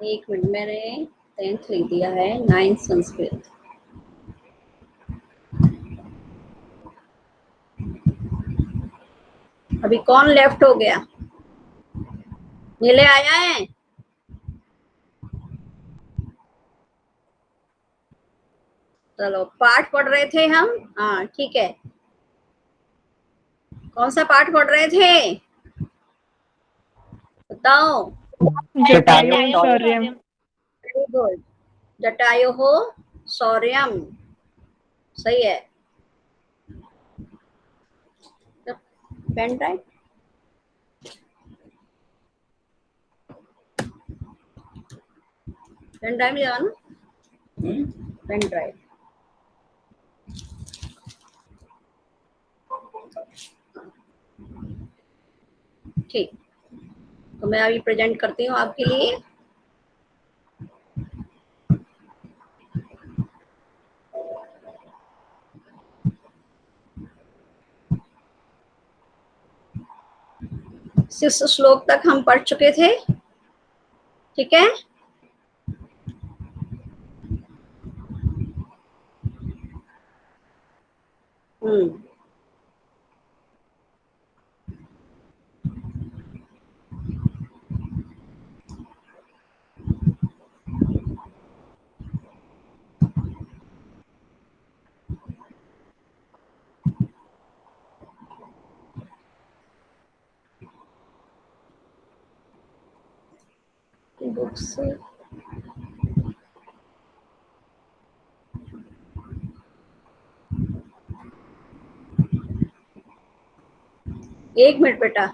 एक मिनट, मैंने 10th लिख दिया है, 9th संस्कृत। अभी कौन लेफ्ट हो गया? नीले आया है? चलो, पाठ पढ़ रहे थे हम। हाँ ठीक है, कौन सा पाठ पढ़ रहे थे बताओ। जटायु शौर्यम। वेरी गुड, जटायु हो शौर्यम, सही है। पेन ड्राइव, पेन ड्राइव ले आओ ना, पेन ड्राइव। ठीक, तो मैं अभी प्रेजेंट करती हूँ आपके लिए। सिक्स श्लोक तक हम पढ़ चुके थे, ठीक है। हम्म, बुक्स एक मिनट बेटा।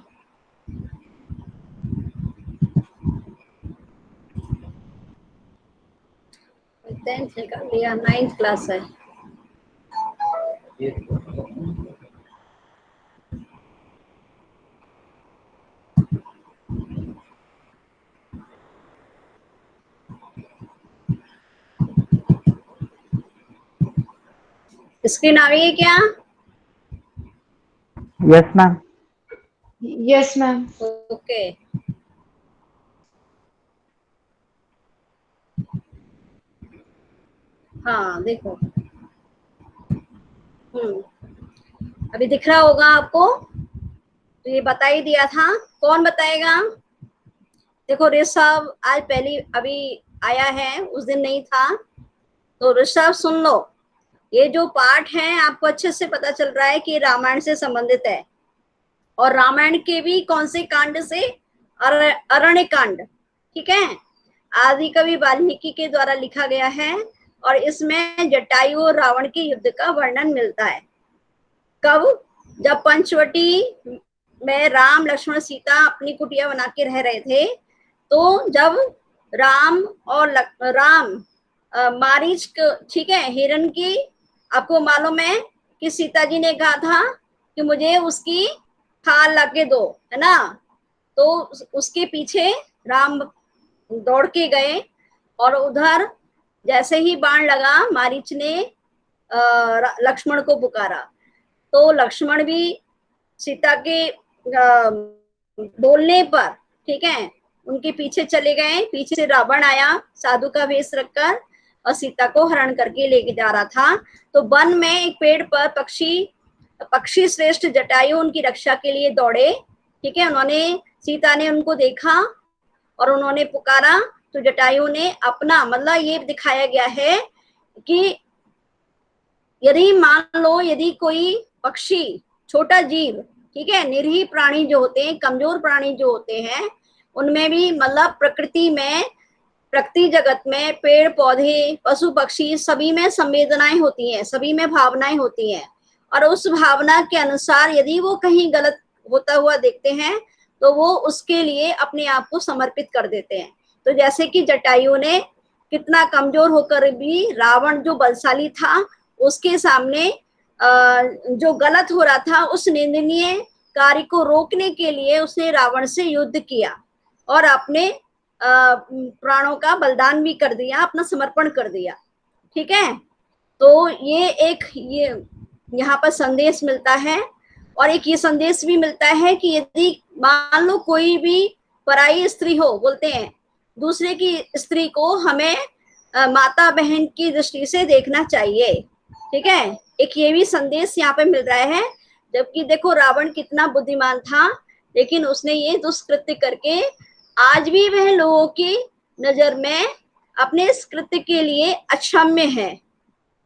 10th निकाल लिया, 9th क्लास है। स्क्रीन आ गई है क्या? Yes ma'am. Yes ma'am. Okay, हाँ देखो। अभी दिख रहा होगा आपको, तो ये बता ही दिया था। कौन बताएगा? देखो ऋषभ आज पहली अभी आया है, उस दिन नहीं था, तो ऋषभ सुन लो। ये जो पाठ है आपको अच्छे से पता चल रहा है कि रामायण से संबंधित है, और रामायण के भी कौन से कांड से? अरण्य कांड, ठीक है। आदि कवि वाल्मीकि के द्वारा लिखा गया है, और इसमें जटायु और रावण के युद्ध का वर्णन मिलता है। कब? जब पंचवटी में राम लक्ष्मण सीता अपनी कुटिया बना के रह रहे थे, तो जब राम और राम मारीच, ठीक है, हिरण की, आपको मालूम है कि सीता जी ने कहा था कि मुझे उसकी खाल ला के दो, है ना। तो उसके पीछे राम दौड़ के गए, और उधर जैसे ही बाण लगा, मारीच ने लक्ष्मण को पुकारा, तो लक्ष्मण भी सीता के बोलने पर, ठीक है, उनके पीछे चले गए। पीछे से रावण आया साधु का वेश रखकर, और सीता को हरण करके लेके जा रहा था। तो वन में एक पेड़ पर पक्षी श्रेष्ठ जटायु उनकी रक्षा के लिए दौड़े, ठीक है। उन्होंने, सीता ने उनको देखा और उन्होंने पुकारा, तो जटायु ने अपना, मतलब ये दिखाया गया है कि यदि मान लो, यदि कोई पक्षी, छोटा जीव, ठीक है, निरीह प्राणी जो होते हैं, कमजोर प्राणी जो होते हैं, उनमें भी मतलब प्रकृति जगत में पेड़ पौधे पशु पक्षी सभी में संवेदनाएं होती हैं, सभी में भावनाएं होती हैं, और उस भावना के अनुसार यदि वो कहीं गलत होता हुआ देखते हैं, तो वो उसके लिए अपने आप को समर्पित कर देते हैं। तो जैसे कि जटायु ने कितना कमजोर होकर भी, रावण जो बलशाली था, उसके सामने जो गलत हो रहा था, उस निंदनीय कार्य को रोकने के लिए उसने रावण से युद्ध किया, और अपने प्राणों का बलिदान भी कर दिया, अपना समर्पण कर दिया, ठीक है। तो ये एक, ये यहाँ पर संदेश मिलता है, और एक ये संदेश भी मिलता है कि यदि मान लो कोई भी पराई स्त्री हो, बोलते हैं दूसरे की स्त्री को हमें माता बहन की दृष्टि से देखना चाहिए। ठीक है, एक ये भी संदेश यहाँ पे मिल रहा है। जबकि देखो रावण कितना बुद्धिमान था, लेकिन उसने ये दुष्कृत्य करके आज भी वह लोगों की नजर में अपने इस कृत्य के लिए अक्षम्य है,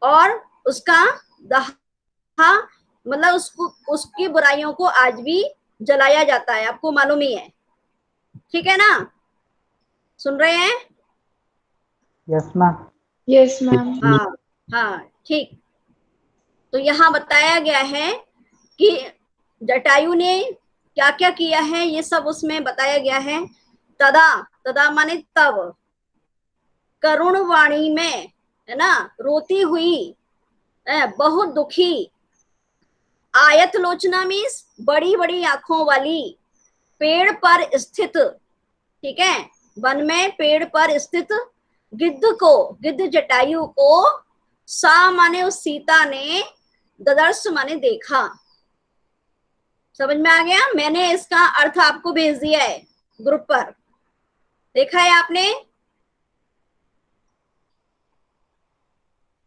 और उसका दहा मतलब उसको उसकी बुराइयों को आज भी जलाया जाता है, आपको मालूम ही है। ठीक है ना, सुन रहे हैं? Yes ma'am. Yes, ma'am. हाँ हाँ, ठीक। तो यहाँ बताया गया है कि जटायु ने क्या क्या किया है, ये सब उसमें बताया गया है। तदा, तदा माने तब, करुण वाणी में, है ना, रोती हुई, बहुत दुखी, आयत लोचना मीन्स बड़ी बड़ी आंखों वाली, पेड़ पर स्थित, ठीक है, वन में पेड़ पर स्थित गिद्ध को, गिद्ध जटायु को, सा माने उस सीता ने, ददर्श माने देखा। समझ में आ गया? मैंने इसका अर्थ आपको भेज दिया है ग्रुप पर, देखा है आपने?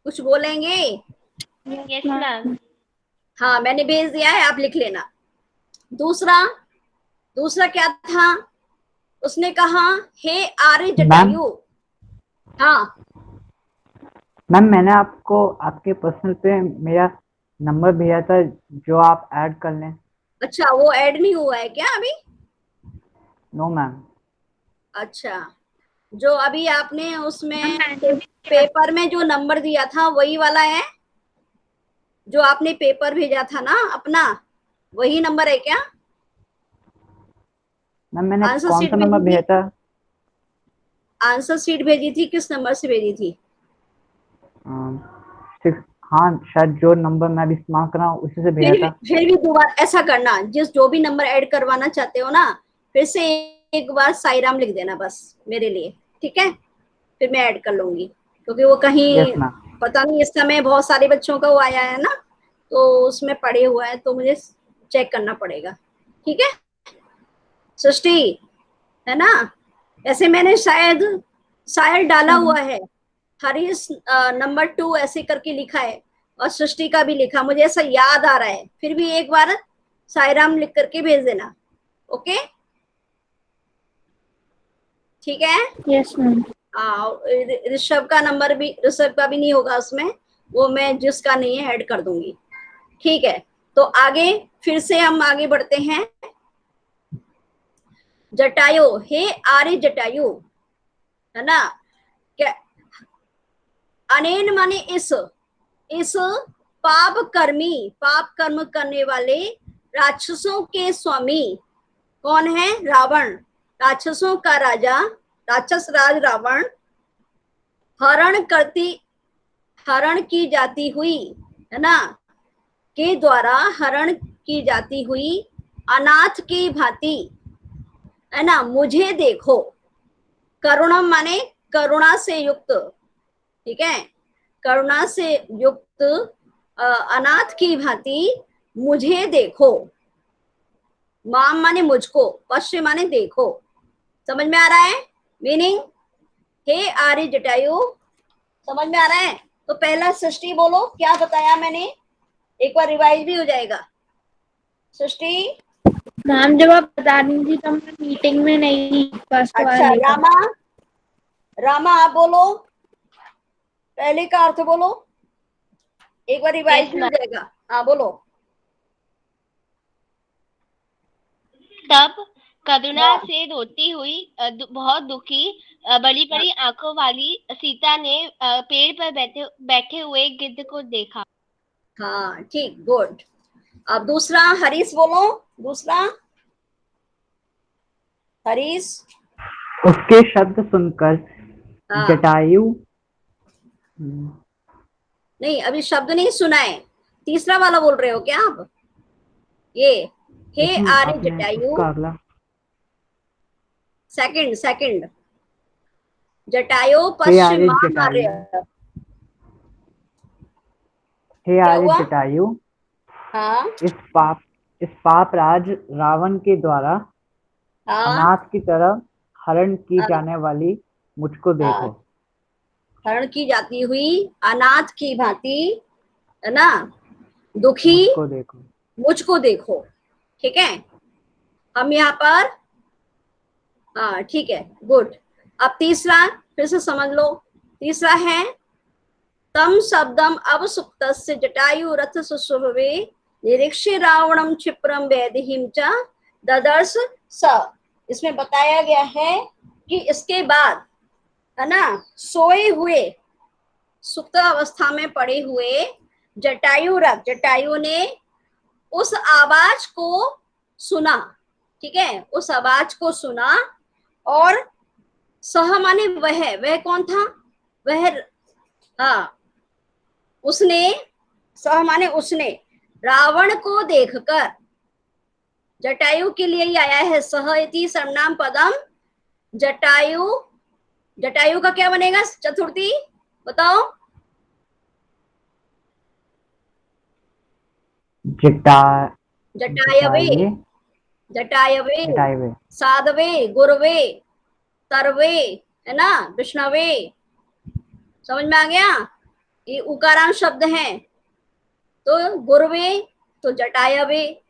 कुछ बोलेंगे? Yes ma'am. हाँ, मैंने भेज दिया है, आप लिख लेना। दूसरा, दूसरा क्या था? उसने कहा हे आर्य जटायु। हाँ मैम मैंने आपको आपके पर्सनल पे मेरा नंबर भेजा था, जो आप ऐड कर लें। अच्छा, वो ऐड नहीं हुआ है क्या अभी? No ma'am. अच्छा, जो अभी आपने उसमें पेपर में जो नंबर दिया था वही वाला है? जो आपने पेपर भेजा था ना अपना, वही नंबर है क्या? मैम मैंने आंसर कौन शीट सा नंबर भेजी भेजा थी? था? आंसर शीट भेजी थी, किस नंबर से भेजी थी? हाँ, शायद जो नंबर मैं अभी इस्तेमाल कर रहा हूँ उसी से भेजा था। फिर भी दोबारा ऐसा करना, जो भी नंबर ऐड करवाना चाहते हो ना, फिर से एक बार साईराम लिख देना बस मेरे लिए, ठीक है? फिर मैं ऐड कर लूंगी, क्योंकि वो कहीं यस मैम। पता नहीं, इस समय बहुत सारे बच्चों का वो आया है ना, तो उसमें पड़े हुआ है, तो मुझे चेक करना पड़ेगा। ठीक है सृष्टि, है ना? ऐसे मैंने शायद शायद डाला हुआ है, हरीश नंबर 2 ऐसे करके लिखा है, और सृष्टि का भी लिखा, मुझे ऐसा याद आ रहा है। फिर भी एक बार साईराम लिख करके भेज देना, ओके? ठीक है। Yes ma'am. ऋषभ का नंबर भी, ऋषभ का भी नहीं होगा उसमें, वो मैं जिसका नहीं है ऐड कर दूंगी। ठीक है, तो आगे फिर से हम आगे बढ़ते हैं। जटायु, हे आर्य जटायु, है ना? क्या अनेन माने इस पाप कर्मी, पाप कर्म करने वाले राक्षसों के स्वामी, कौन है? रावण, राक्षसों का राजा, राक्षस राज रावण, हरण की जाती हुई, है ना, के द्वारा हरण की जाती हुई अनाथ की भांति, है ना, मुझे देखो। करुणा माने करुणा से युक्त, ठीक है, करुणा से युक्त अनाथ की भांति मुझे देखो। माम माने मुझको, पश्य माने देखो। समझ में आ रहा है मीनिंग? हे आर्य जटायु, समझ में आ रहा है? तो पहला सृष्टि बोलो, क्या बताया मैंने, एक बार रिवाइज भी हो जाएगा। सृष्टि, मैम जब आप बता रही थी तो मैं मीटिंग में नहीं थी फर्स्ट अच्छा, वाले का। रामा, रामा आप बोलो, पहले का अर्थ बोलो, एक बार रिवाइज Yes, भी हो ma'am. जाएगा। हाँ बोलो। तब करुणा हाँ से रोती हुई बहुत दुखी बड़ी बड़ी आंखों वाली सीता ने पेड़ पर बैठे बैठे हुए गिद्ध को देखा। हाँ, ठीक, गुड। अब दूसरा हरीश बोलो, दूसरा हरीश। उसके शब्द सुनकर हाँ, जटायु नहीं अभी शब्द नहीं सुना है, तीसरा वाला बोल रहे हो क्या आप? ये हे आर्य आपने जटायु, उसका अगला। सेकंड सेकंड, जटायु हे आर्य पश्चिमाम जटायु, आर्य। हे क्या आर्य हुआ? जटायु, हाँ इस पाप राज रावण के द्वारा हाँ अनाथ की तरह हरण की जाने वाली मुझको देखो। हरण की जाती हुई अनाथ की भांति, है ना, दुखी मुझको देखो। मुझको देखो। ठीक है, हम यहाँ पर, हाँ ठीक है, गुड। अब तीसरा फिर से समझ लो। तीसरा है तम शब्दम अवसुप्तस्य जटायु रथ सुशुभवे निरीक्ष्य रावणम क्षिप्रम वैदेहीम च ददर्श स। इसमें बताया गया है कि इसके बाद, है ना, सोए हुए, सुप्त अवस्था में पड़े हुए जटायु रथ, जटायु ने उस आवाज को सुना। ठीक है, उस आवाज को सुना और सह माने वह कौन था? वह, हाँ, उसने, सह माने उसने, रावण को देखकर, जटायु के लिए ही आया है सह इति सर्वनाम पदम। जटायु, जटायु का क्या बनेगा चतुर्थी, बताओ? जटा जटायवे, जटाये जटायवे, जटायवे। साधवे, गुरवे, तरवे, है ना, विष्णवे। समझ में आ गया? ये उकारांत शब्द है, तो गुरवे तो जटायवे।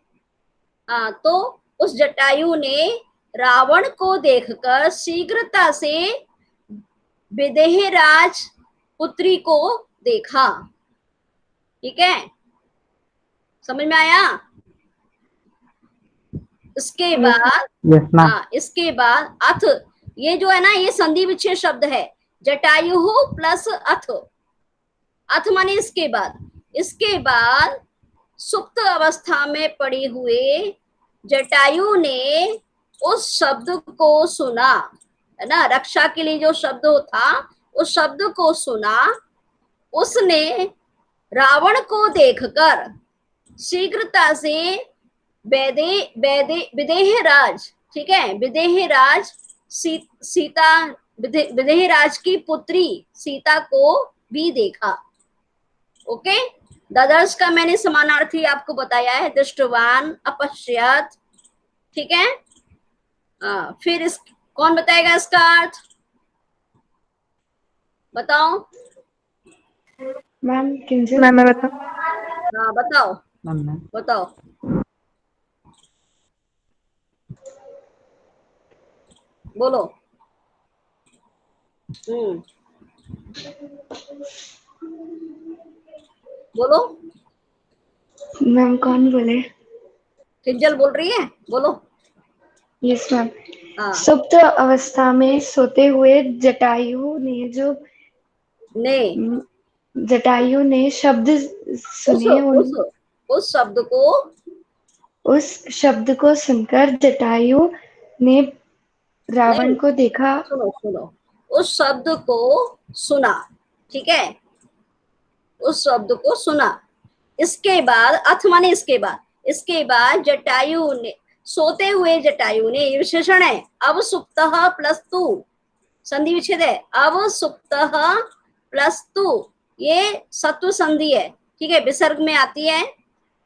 हाँ, तो उस जटायु ने रावण को देखकर शीघ्रता से विदेहराज पुत्री को देखा। ठीक है, समझ में आया? इसके बाद, यस मैम। हाँ, इसके बाद अथ, ये जो है ना, ये संधि विच्छेद शब्द है। जटायु प्लस अथ, अथ माने इसके बाद। इसके बाद सुप्त अवस्था में पड़े हुए जटायु ने उस शब्द को सुना, है ना, रक्षा के लिए जो शब्द था उस शब्द को सुना। उसने रावण को देखकर शीघ्रता से विदेहराज, ठीक है, विदेहराज सीता, विदेहराज की पुत्री सीता को भी देखा। ओके, ददर्श का मैंने समानार्थी आपको बताया है, दृष्टवान, अपश्यत। ठीक है, फिर इस, कौन बताएगा इसका अर्थ? बताओ। मैम किंजल। मैं बताऊं? हाँ बताओ, मैम बताओ। बोलो। बोलो। मैम कौन बोले? किंजल बोल रही है, बोलो। Yes ma'am. हाँ, सुप्त अवस्था में सोते हुए जटायु ने जो ने जटायु ने शब्द उस सुने, उस उस शब्द को, उस शब्द को सुनकर जटायु ने रावण नहीं, को देखा। सुनो सुनो, उस शब्द को सुना। ठीक है, उस शब्द को सुना। इसके बाद, अथ माने इसके बाद, इसके बाद जटायु ने, सोते हुए जटायु ने, ये विशेषण है, अब सुप्त प्लस तू, संधि विच्छेद है, अब सुप्त प्लस तू, ये सत्व संधि है। ठीक है, विसर्ग में आती है।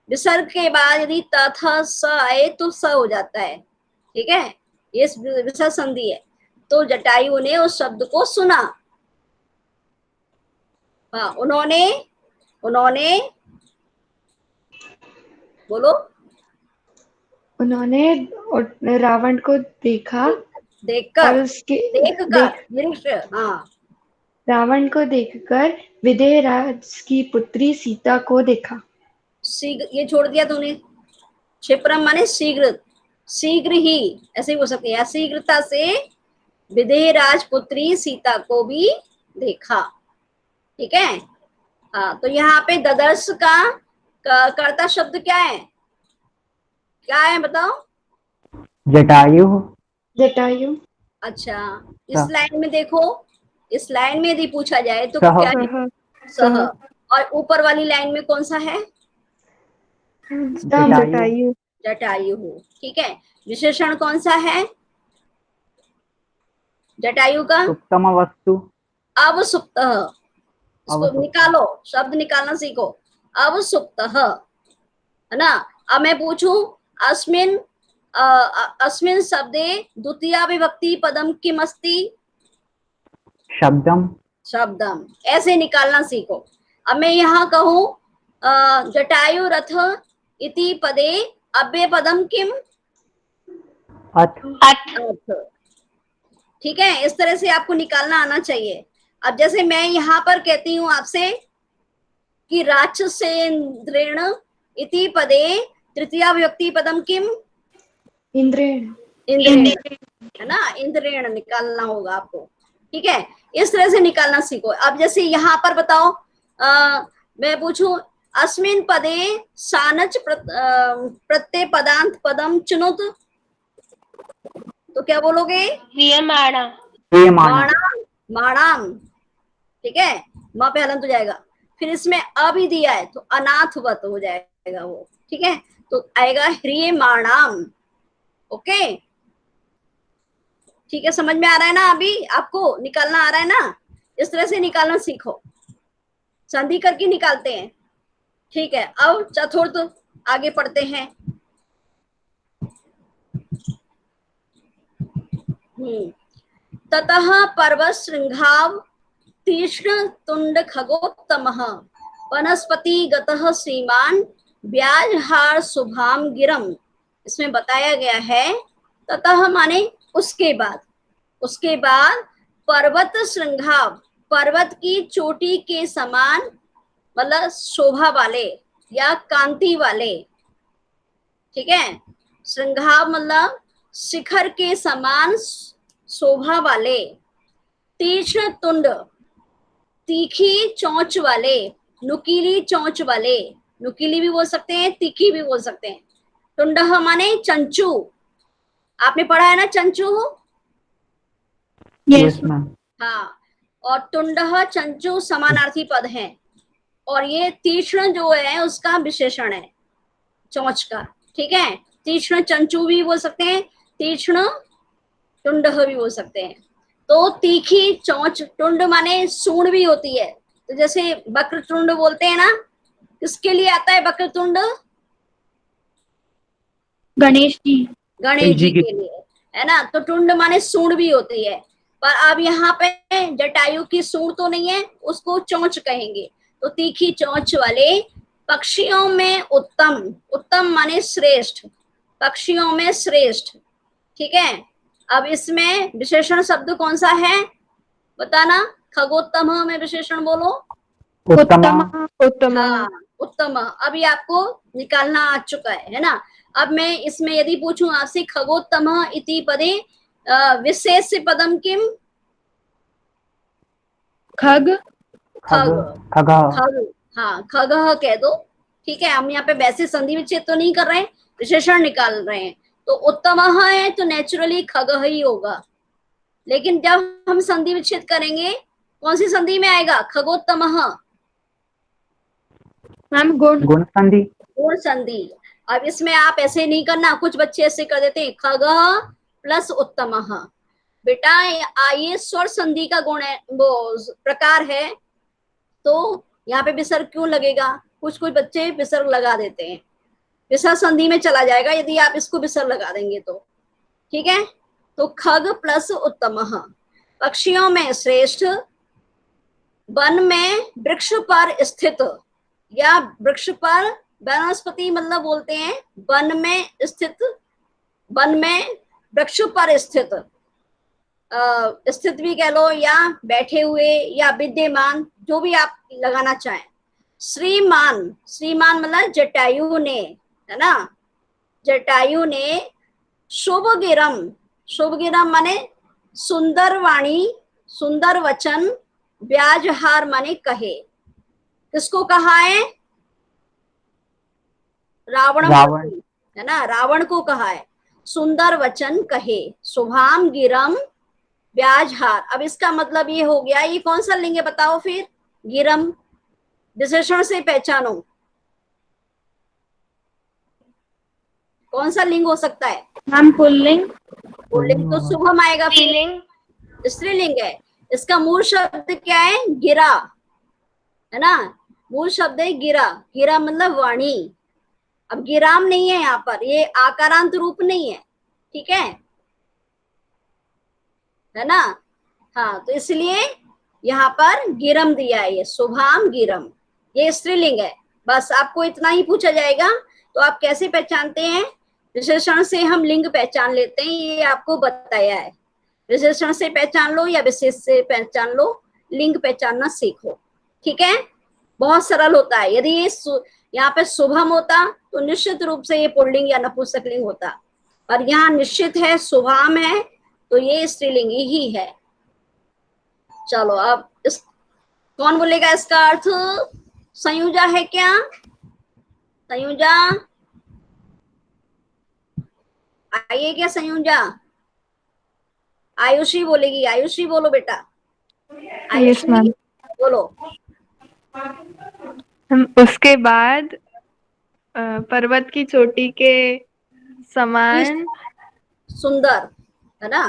विसर्ग के बाद यदि तथा स आए तो स हो जाता है। ठीक है, ये विसर्ग संधि है। तो जटायु ने उस शब्द को सुना। हाँ, उन्होंने, उन्होंने, बोलो। उन्होंने रावण को देखा देखकर, और उसके देखकर, निरीक्ष, हाँ, रावण को देखकर विदेहराज की पुत्री सीता को देखा। शीघ्र, ये छोड़ दिया तूने। क्षिप्रम माने शीघ्र, शीघ्र ही, ऐसे ही हो सकती है, शीघ्रता से विदेहराज पुत्री सीता को भी देखा। ठीक है, हाँ, तो यहाँ पे ददर्श का कर्ता शब्द क्या है? क्या है बताओ? जटायु। जटायु। अच्छा, इस लाइन में देखो, इस लाइन में यदि पूछा जाए तो सह। क्या है? सह। और ऊपर वाली लाइन में कौन सा है? जटायु। जटायु हो। ठीक है, विशेषण कौन सा है जटायु का? सुप्तम वस्तु। अब सुप्त, इसको अवसुप्त। निकालो, शब्द निकालना सीखो। अब सुप्त, है ना। अब मैं पूछूं, अस्मिन अस्मिन् शब्दे द्वितीया विभक्ति पदम किम अस्ति? शब्दम। शब्दम, ऐसे निकालना सीखो। अब मैं यहाँ कहूँ जटायु रथ इति पदे अव्यय पदम किम? अथ। अर्थ। ठीक है, इस तरह से आपको निकालना आना चाहिए। अब जैसे मैं यहाँ पर कहती हूँ आपसे कि राक्षसेन्द्रेण इति पदे तृतीया विभक्ति पदम किम? इंद्रेण। इंद्रेण, है ना, इंद्रेण निकालना होगा आपको। ठीक है, इस तरह से निकालना सीखो। अब जैसे यहाँ पर बताओ, मैं पूछूं अस्मिन् पदे सानच प्रत्यय पदांत पदम चुनुत, तो क्या बोलोगे? क्रियमाणा। माणाम, माणाम। ठीक है, माँ पे हलन तो जाएगा, फिर इसमें अ भी दिया है तो अनाथवत हो जाएगा वो। ठीक है, तो आएगा ह्रियमाणाम। ओके, ठीक है, समझ में आ रहा है ना? अभी आपको निकालना आ रहा है ना? इस तरह से निकालना सीखो, संधि करके निकालते हैं। ठीक है, अब चतुर्थ आगे पढ़ते हैं। ततः पर्वत श्रृंघाव तीक्ष्ण तुंड खगोत्तमः वनस्पति गतः श्रीमान व्याजहार शुभाम गिरम। इसमें बताया गया है ततः माने उसके बाद, उसके बाद पर्वत श्रृंघाव, पर्वत की चोटी के समान मतलब शोभा वाले या कांति वाले। ठीक है, श्रृंघाव मतलब शिखर के समान शोभा वाले, तीक्ष्ण तुंड तीखी चोंच वाले, नुकीली चोंच वाले, नुकीली भी बोल सकते हैं, तीखी भी बोल सकते हैं। तुंडह माने चंचू, आपने पढ़ा है ना चंचू? Yes ma'am. हाँ, और तुंडह चंचू समानार्थी पद हैं, और ये तीक्ष्ण जो है उसका विशेषण है चोंच का। ठीक है, तीक्ष्ण चंचू भी बोल सकते हैं, तीक्ष्ण तुंडह भी बोल सकते हैं। तो तीखी चोंच, टुंड माने सूंड भी होती है, तो जैसे वक्रतुंड बोलते हैं ना, किसके लिए आता है वक्रतुंड? गणेश जी। गणेश जी के लिए, है ना। तो टुंड माने सूंड भी होती है, पर अब यहाँ पे जटायु की सूंड तो नहीं है, उसको चोंच कहेंगे। तो तीखी चोंच वाले पक्षियों में उत्तम, उत्तम माने श्रेष्ठ, पक्षियों में श्रेष्ठ। ठीक है, अब इसमें विशेषण शब्द कौन सा है बताना? खगोत्तम में विशेषण बोलो। उत्तम। उत्तम। हाँ, उत्तम। अभी आपको निकालना आ चुका है ना? अब मैं इसमें यदि पूछूं आपसे खगोत्तम इति पदे विशेष पदम किम? खग। खग, खग। खग, हाँ खगः कह दो। ठीक है, हम यहाँ पे वैसे संधि विच्छेद तो नहीं कर रहे हैं, विशेषण निकाल रहे हैं। तो उत्तम है तो नेचुरली खगः ही होगा, लेकिन जब हम संधि विच्छेद करेंगे कौन सी संधि में आएगा? खगोत्तमः, मैम गुण। गुण संधि। गुण संधि। अब इसमें आप ऐसे नहीं करना, कुछ बच्चे ऐसे कर देते हैं खगः प्लस उत्तमः। बेटा ये स्वर संधि का गुण है, वो प्रकार है, तो यहाँ पे विसर्ग क्यों लगेगा? कुछ कुछ बच्चे विसर्ग लगा देते हैं, विसर्ग संधि में चला जाएगा यदि आप इसको विसर्ग लगा देंगे तो। ठीक है, तो खग प्लस उत्तमः, पक्षियों में श्रेष्ठ, वन में वृक्ष पर स्थित, या वृक्ष पर, वनस्पति मतलब बोलते हैं वन में स्थित, वन में वृक्ष पर स्थित, स्थित भी कह लो या बैठे हुए या विद्यमान, जो भी आप लगाना चाहें। श्रीमान, श्रीमान मतलब जटायु ने, है ना, जटायु ने शुभ गिरम, शुभ गिरम माने सुंदर वाणी, सुंदर वचन, व्याजहार माने कहे। किसको कहा है? रावण, है ना, रावण को कहा है सुंदर वचन कहे, शुभाम गिरम व्याजहार। अब इसका मतलब ये हो गया, ये कौन सा लिंग है बताओ फिर? गिरम, विशेषण से पहचानो कौन सा लिंग हो सकता है? Ma'am pulling. पुल्लिंग तो शुभम आएगा, फिर स्त्रीलिंग है। इसका मूल शब्द क्या है? गिरा, है ना, मूल शब्द है गिरा। गिरा मतलब वाणी। अब गिराम नहीं है यहाँ पर, ये आकारांत रूप नहीं है, ठीक है ना। हाँ, तो इसलिए यहाँ पर गिरम दिया है, ये शुभाम गिरम, ये स्त्रीलिंग है। बस आपको इतना ही पूछा जाएगा। तो आप कैसे पहचानते हैं? विशेषण से हम लिंग पहचान लेते हैं, ये आपको बताया है। विशेषण से पहचान लो या विशेष से पहचान लो, लिंग पहचानना सीखो, ठीक है। बहुत सरल होता है। यदि ये यहाँ पे शुभम होता तो निश्चित रूप से ये पुल्लिंग या नपुंसकलिंग होता, पर यहाँ निश्चित है शुभाम है, तो ये स्त्रीलिंग ही है। चलो अब इस कौन बोलेगा इसका अर्थ? संयुजा है क्या? संयुजा आइए क्या? संयुजा आयुषी बोलेगी। आयुषी बोलो बेटा। Yes ma'am. बोलो। उसके बाद पर्वत की चोटी के समान सुंदर, है ना।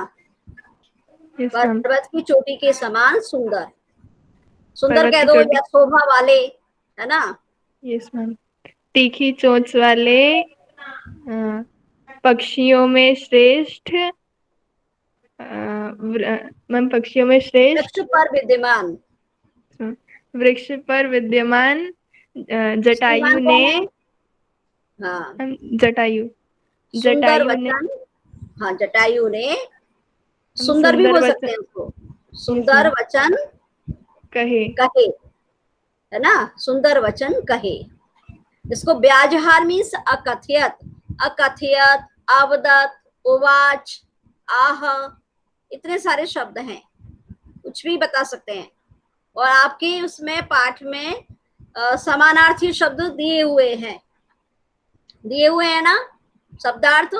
Yes ma'am. पर्वत की चोटी के समान सुंदर, सुंदर पर्वत कह की दो चोटी, या शोभा वाले, है ना। Yes ma'am. तीखी चोंच वाले, पक्षियों में श्रेष्ठ, मैम पक्षियों में श्रेष्ठ, वृक्ष पर विद्यमान। वृक्ष पर विद्यमान जटायु श्रीमान ने, कौन है? हाँ, जटायु, सुंदर जटायु ने, वचन। हाँ, जटायु ने, सुंदर भी बोल सकते हैं उसको, सुंदर वचन कहे, कहे, है ना। सुंदर वचन कहे। इसको व्याजहार मीन्स अकथयत, अकथयत, अवदत, उवाच, आह, इतने सारे शब्द हैं, कुछ भी बता सकते हैं। और आपके उसमें पाठ में समानार्थी शब्द दिए हुए हैं, दिए हुए हैं ना शब्दार्थ,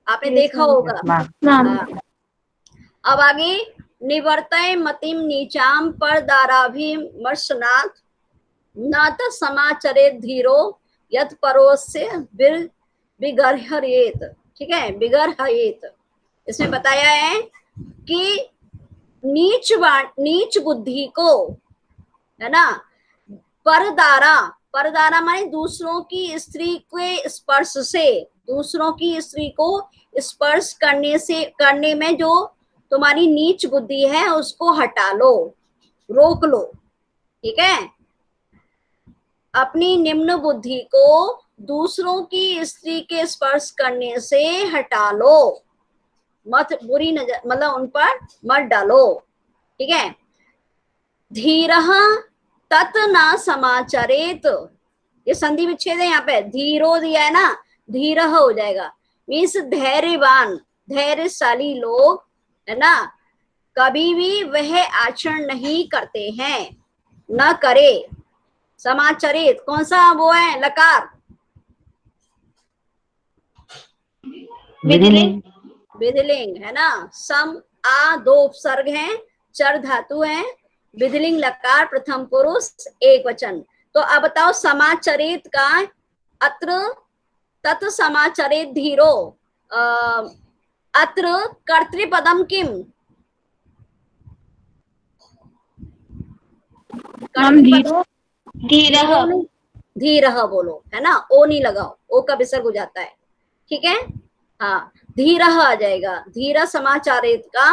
आपने देखा होगा। हाँ। अब आगे, निवर्तय मतिम नीचाम पर दाराभिमर्शनाथ नात समाचरे धीरो यत परोस्य बिगर्हयेत, ठीक है, बिगर्हयेत। इसमें बताया है कि नीच बुद्धि को, है ना, परदारा, परदारा माने दूसरों की स्त्री के स्पर्श से, दूसरों की स्त्री को स्पर्श करने में जो तुम्हारी नीच बुद्धि है उसको हटा लो, रोक लो, ठीक है। अपनी निम्न बुद्धि को दूसरों की स्त्री के स्पर्श करने से हटा लो, मत बुरी नजर मतलब उन पर मत डालो, ठीक है। धीरः तत् न समाचरेत, ये संधि विच्छेद है यहाँ पे, धीरो दिया है ना, धीरः हो जाएगा। मीन्स धैर्यवान, धैर्यशाली लोग, है ना, कभी भी वह आचरण नहीं करते हैं, न करे। समाचरित कौन सा वो है? लकार, विधिलिंग, विधिलिंग, है ना। सम आ दो उपसर्ग हैं, चर धातु है, विधिलिंग लकार प्रथम पुरुष एक वचन। तो अब बताओ समाचरित का अत्र तत् समाचरित धीरो, अत्र कर्तृपदम किम? धीरः बोलो, है ना, ओ नहीं लगाओ, ओ का विसर्ग हो जाता है, ठीक है। हाँ, धीरः आ जाएगा। धीरा समाचारित का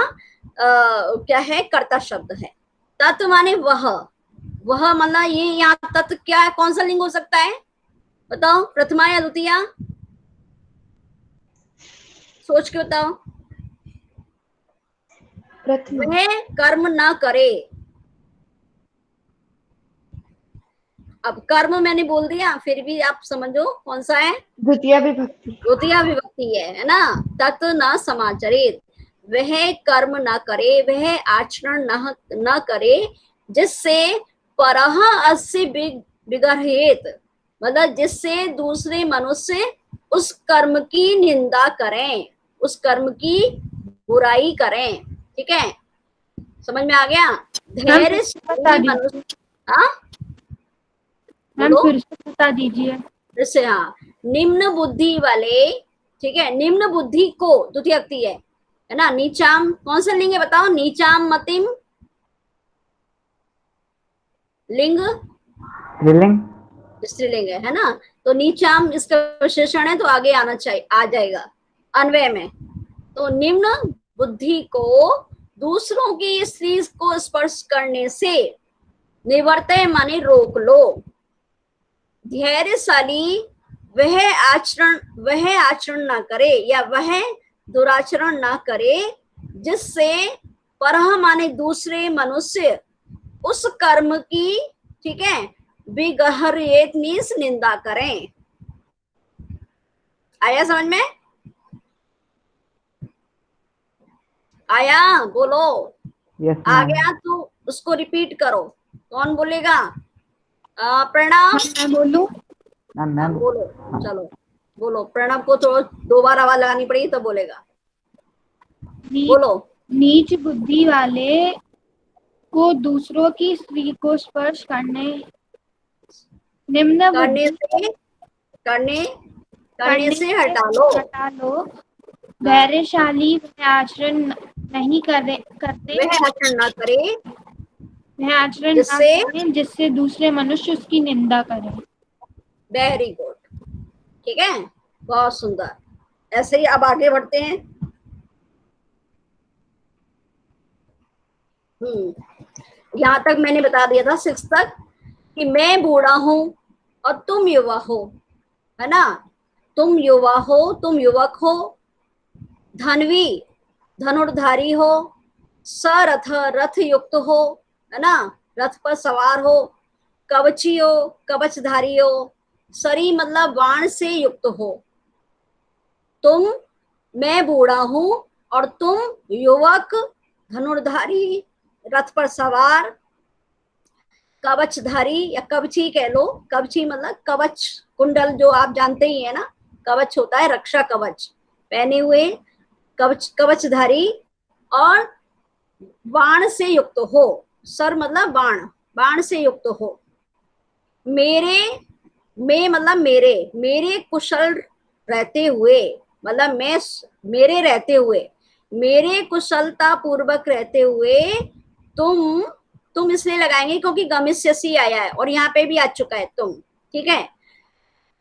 क्या है? कर्ता शब्द है। तत् माने वह, वह माना ये यहाँ तत् क्या है? कौन सा लिंग हो सकता है बताओ? प्रथमा या द्वितीया? सोच के बताओ। वह कर्म ना करे। अब कर्म मैंने बोल दिया, फिर भी आप समझो कौन सा है? द्वितीय विभक्ति, द्वितीय विभक्ति है ना। तत् न समाचरित, वह कर्म न करे, वह आचरण न करे जिससे परह अस्य बिगर्हेत, मतलब जिससे दूसरे मनुष्य उस कर्म की निंदा करें, उस कर्म की बुराई करें, ठीक है। समझ में आ गया? धैर्य मनुष्य, हाँ फिर से बता दीजिए। जैसे हाँ, निम्न बुद्धि वाले, ठीक है, निम्न बुद्धि को द्वितीय है ना। नीचाम कौन सा लिंग है बताओ? नीचाम मतिम लिंग, स्त्रीलिंग, स्त्रीलिंग है ना, तो नीचाम इसका विशेषण है तो आगे आना चाहिए, आ जाएगा अन्वय में। तो निम्न बुद्धि को दूसरों की स्त्री को स्पर्श करने से निवर्तय माने रोक लो। धैर्यशाली वह आचरण ना करे या वह दुराचरण ना करे जिससे परह माने दूसरे मनुष्य उस कर्म की, ठीक है, विगहरियत मीन्स निंदा करें। आया समझ में? आया? बोलो। यस आ मैम। गया तो उसको रिपीट करो। कौन बोलेगा? प्रणव। मैं बोलूं? मैम मैम बोलो, चलो बोलो। प्रणव को तो दो बार आवाज लगानी पड़ेगी तो बोलेगा। बोलो। नीच बुद्धि वाले को दूसरों की स्त्री को स्पर्श करने, निम्न करने बुद्धि से करने से हटा लो। हटा लो। धैर्यशाली वह आचरण नहीं करते वह आचरण न करे वह आचरण ना जिससे, करें जिससे दूसरे मनुष्य उसकी निंदा करें। वेरी गुड, ठीक है, बहुत सुंदर। ऐसे ही अब आगे बढ़ते हैं। यहाँ तक मैंने बता दिया था 6 तक कि मैं बूढ़ा हूं और तुम युवा हो, है ना। तुम युवा हो, तुम युवक हो, धनवी धनुर्धारी हो, सरथ रथ युक्त हो, है ना, रथ पर सवार हो, कवची हो कवचधारी हो, सरी मतलब बाण से युक्त हो। तुम, मैं बूढ़ा हूं और तुम युवक, धनुर्धारी, रथ पर सवार, कवचधारी या कवची कह लो। कवची मतलब कवच कुंडल, जो आप जानते ही है ना, कवच होता है रक्षा कवच पहने हुए, कवचधारी, और बाण से युक्त हो। सर मतलब बाण, बाण से युक्त हो। मेरे, मैं मतलब मेरे कुशल रहते हुए, मतलब मैं, मेरे रहते हुए, मेरे कुशलता पूर्वक रहते हुए, तुम इसलिए लगाएंगे क्योंकि गमिष्यसी आया है और यहाँ पे भी आ चुका है तुम, ठीक है।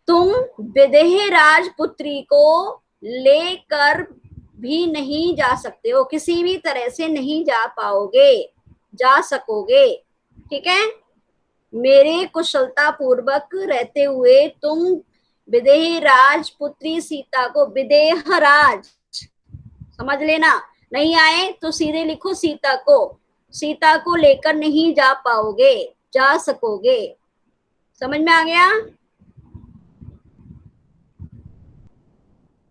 तुम विदेह राजपुत्री को लेकर भी नहीं जा सकते हो, किसी भी तरह से नहीं जा पाओगे, जा सकोगे, ठीक है। मेरे कुशलता पूर्वक रहते हुए तुम विदेह राजपुत्री सीता को, विदेह राज समझ लेना, नहीं आए तो सीधे लिखो सीता को लेकर नहीं जा पाओगे, जा सकोगे। समझ में आ गया?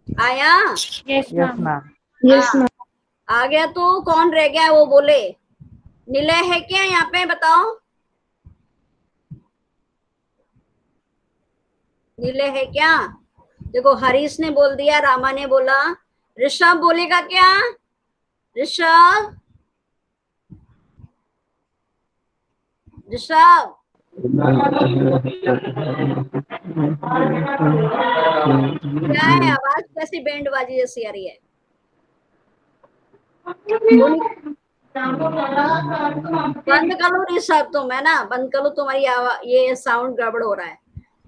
आया? Yes yes ma'am. Ma'am. Yes ma'am. आ गया तो कौन रह गया वो बोले। निलय है क्या यहाँ पे, बताओ। निलय है क्या? देखो हरीश ने बोल दिया, रामा ने बोला, ऋषभ बोलेगा क्या? ऋषभ, ऋषभ क्या है, आवाज कैसी बैंड बाजी जैसी आ रही है? बंद करो ऋषभ तुम, है ना, बंद करो, तुम्हारी आवाज, ये साउंड गड़बड़ हो रहा है।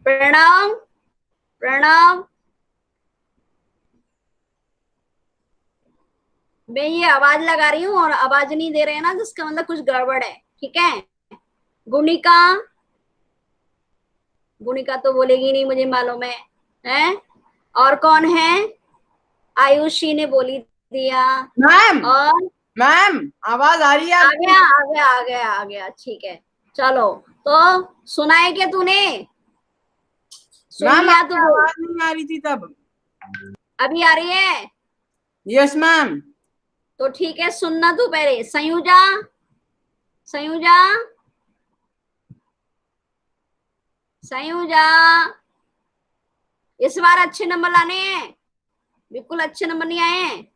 प्रणव, प्रणव, मैं ये आवाज लगा रही हूँ और आवाज नहीं दे रहे हैं ना, जिसका मतलब कुछ गड़बड़ है, ठीक है। गुणिका, गुणिका तो बोलेगी नहीं मुझे मालूम है, हैं? और कौन है? आयुषी ने बोली दिया। मैम, और मैम आवाज आ रही है आ आपकी? गया आ गया आ गया आ गया, ठीक है। चलो तो सुनाए क्या तूने? सुन मैम लिया आपकी तो आवाज नहीं आ रही थी तब। अभी आ रही है? Yes ma'am. तो ठीक है, सुनना तू पहले। संयुजा, संयुजा, संयुजा, इस बार अच्छे नंबर लाने हैं, बिल्कुल अच्छे नंबर नहीं आए हैं।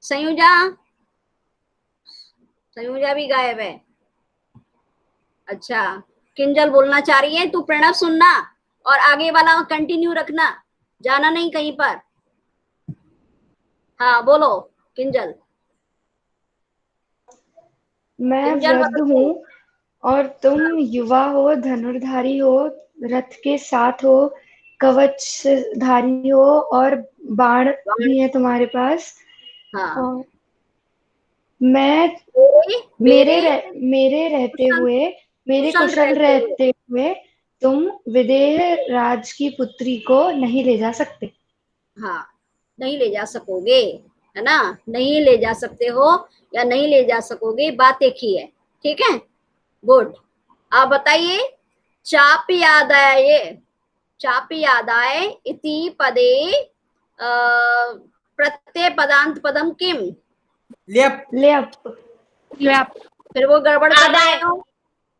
संयुजा, संयुजा भी गायब है। अच्छा, किंजल बोलना चाह रही है, तू प्रणव सुनना और आगे वाला कंटिन्यू रखना, जाना नहीं कहीं पर। हाँ बोलो किंजल। मैं किंजल वृद्ध बताओ। हूँ और तुम युवा हो, धनुर्धारी हो, रथ के साथ हो, कवचधारी हो और बाण भी है तुम्हारे पास। हाँ, और मैं मेरे मेरे रहते कुशल हुए, मेरे कुशल कुशल रहते हुए। रहते हुए तुम विदेह राज की पुत्री को नहीं ले जा सकते। हाँ, नहीं ले जा सकोगे, है ना, नहीं ले जा सकते हो या नहीं ले जा सकोगे, बात एक ही है। ठीक है, गुड। आप बताइए, चापी आदाय इति पदे प्रत्यय पदांत पदम किम। ल्यप। लेप। ल्यप। फिर वो गड़बड़ कर रहे आदाय। हो।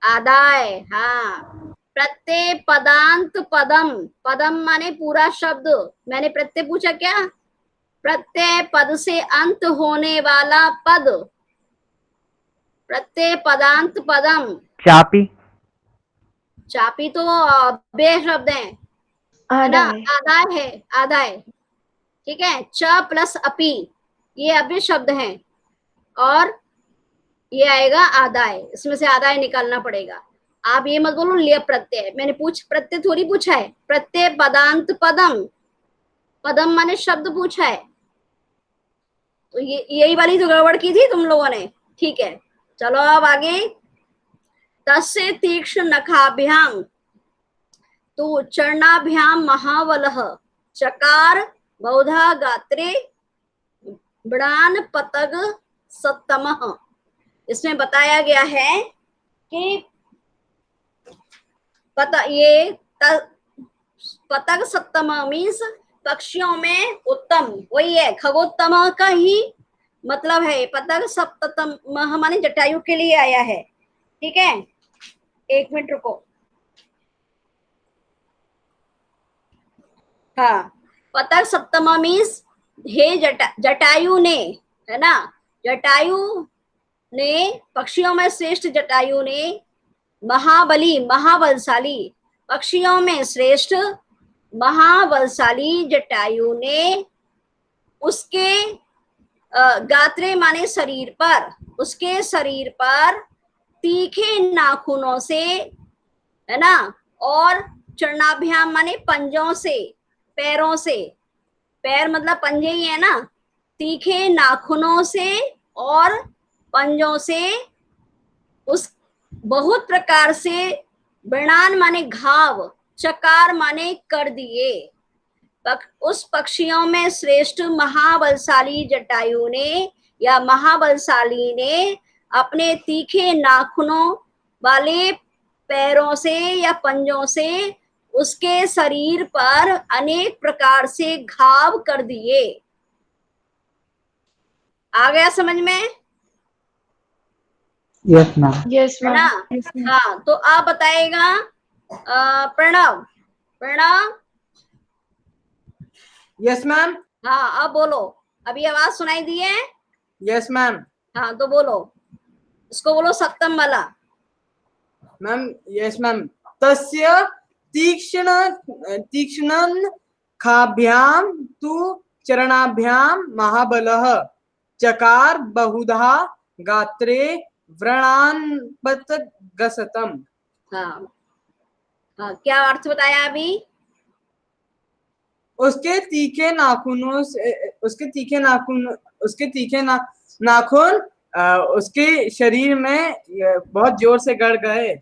आदाय, हाँ। प्रत्यय पदांत पदम, पदम माने पूरा शब्द। मैंने प्रत्यय पूछा क्या? प्रत्यय पद से अंत होने वाला पद, प्रत्यय पदांत पदम। चापी। चापी तो अव्यय शब्द है ना, आदाय। आदाय है, आदाय। ठीक है, च प्लस अपी ये अव्यय शब्द हैं, और ये आएगा आदाय, इसमें से आदाय निकालना पड़ेगा। आप ये मत बोलो लिय प्रत्यय, मैंने प्रत्यय थोड़ी पूछा है, प्रत्यय पदांत पदम, पदम माने शब्द पूछा है। तो ये यही वाली जो गड़बड़ की थी तुम लोगों ने। ठीक है, चलो अब आगे। तस्य तीक्ष्ण नखाभ्याम तो चरणाभ्याम महाबलः चकार बहुधा गात्रे ब्रान पतग सत्तमः। इसमें बताया गया है कि पतग सत्तम मीन्स पक्षियों में उत्तम, वही है, खगोत्तम का ही मतलब है। पतग सप्तम माने जटायु के लिए आया है। ठीक है, एक मिनट रुको। हाँ, पतग सप्तम मीन्स हे जटायु ने, है ना, जटायु ने, पक्षियों में श्रेष्ठ जटायु ने, महाबली महाबलशाली, पक्षियों में श्रेष्ठ महाबलशाली जटायु ने उसके गात्रे माने शरीर पर, उसके शरीर पर तीखे नाखूनों से, है ना, और चरणाभ्याम माने पंजों से, पैरों से, पैर मतलब पंजे ही है ना, तीखे नाखूनों से और पंजों से उस बहुत प्रकार से, वृणान माने घाव, चकार माने कर दिए। उस पक्षियों में श्रेष्ठ महाबलशाली जटायु ने या महाबलशाली ने अपने तीखे नाखूनों वाले पैरों से या पंजों से उसके शरीर पर अनेक प्रकार से घाव कर दिए। आ गया समझ में? Yes ma'am. यस है ना? मैम। हाँ, तो आप बताएगा प्रणव, प्रणव। Yes ma'am. हाँ, अब बोलो, अभी आवाज सुनाई दी है? Yes ma'am. हाँ, तो बोलो, इसको बोलो सप्तम वाला। Ma'am yes ma'am. तस्य तीक्ष्ण खाभ्याम तु चरणाभ्याम महाबलः चकार बहुधा गात्रे व्रणान्पतगसतम्। हाँ, हाँ, क्या अर्थ बताया अभी? उसके तीखे नाखूनों से, उसके तीखे नाखून उसके शरीर में बहुत जोर से गड़ गए।